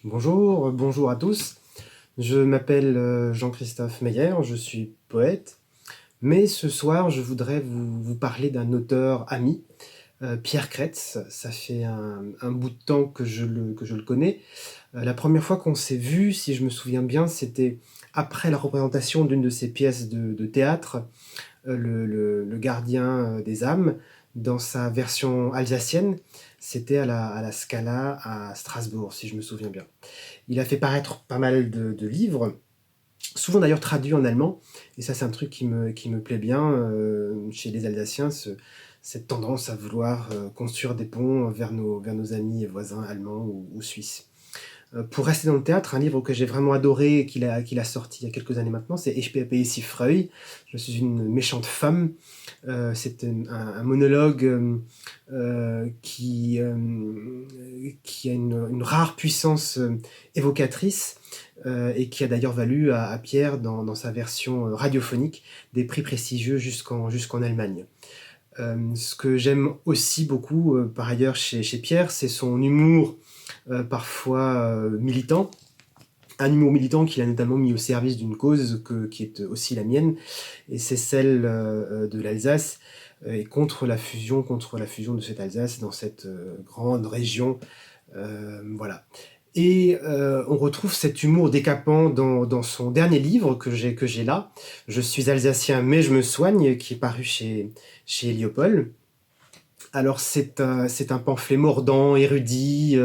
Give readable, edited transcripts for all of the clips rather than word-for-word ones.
Bonjour à tous. Je m'appelle Jean-Christophe Meyer, je suis poète, mais ce soir je voudrais vous parler d'un auteur ami, Pierre Kretz. Ça fait un bout de temps que je le connais. La première fois qu'on s'est vu, si je me souviens bien, c'était après la représentation d'une de ses pièces de théâtre, le gardien des âmes, dans sa version alsacienne. C'était à la Scala à Strasbourg, si je me souviens bien. Il a fait paraître pas mal de livres, souvent d'ailleurs traduits en allemand, et ça c'est un truc qui me plaît bien chez les Alsaciens, cette tendance à vouloir construire des ponts vers nos amis et voisins allemands ou suisses. Pour rester dans le théâtre, un livre que j'ai vraiment adoré et qu'il a sorti il y a quelques années maintenant, c'est Ich bin ici Freude. Je suis une méchante femme. C'est un monologue qui a une rare puissance évocatrice et qui a d'ailleurs valu à Pierre, dans sa version radiophonique, des prix prestigieux jusqu'en Allemagne. Ce que j'aime aussi beaucoup, par ailleurs, chez Pierre, c'est son humour parfois militant. Un humour militant qu'il a notamment mis au service d'une cause qui est aussi la mienne, et c'est celle de l'Alsace, et contre la fusion de cette Alsace dans cette grande région. Voilà. Et on retrouve cet humour décapant dans son dernier livre que j'ai là, Je suis alsacien mais je me soigne, qui est paru chez Heliopol. Alors c'est un pamphlet mordant, érudit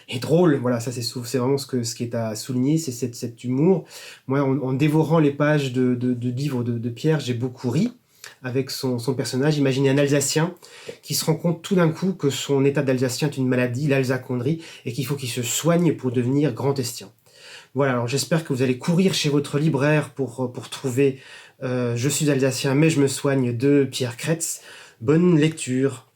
et drôle. Voilà, ça c'est vraiment ce qui est à souligner, c'est cet humour. Moi, en dévorant les pages de livres de Pierre, j'ai beaucoup ri avec son personnage. Imaginez un Alsacien qui se rend compte tout d'un coup que son état d'Alsacien est une maladie, l'alsacondrie, et qu'il faut qu'il se soigne pour devenir grand Estien. Voilà, alors j'espère que vous allez courir chez votre libraire pour trouver Je suis alsacien mais je me soigne de Pierre Kretz. Bonne lecture.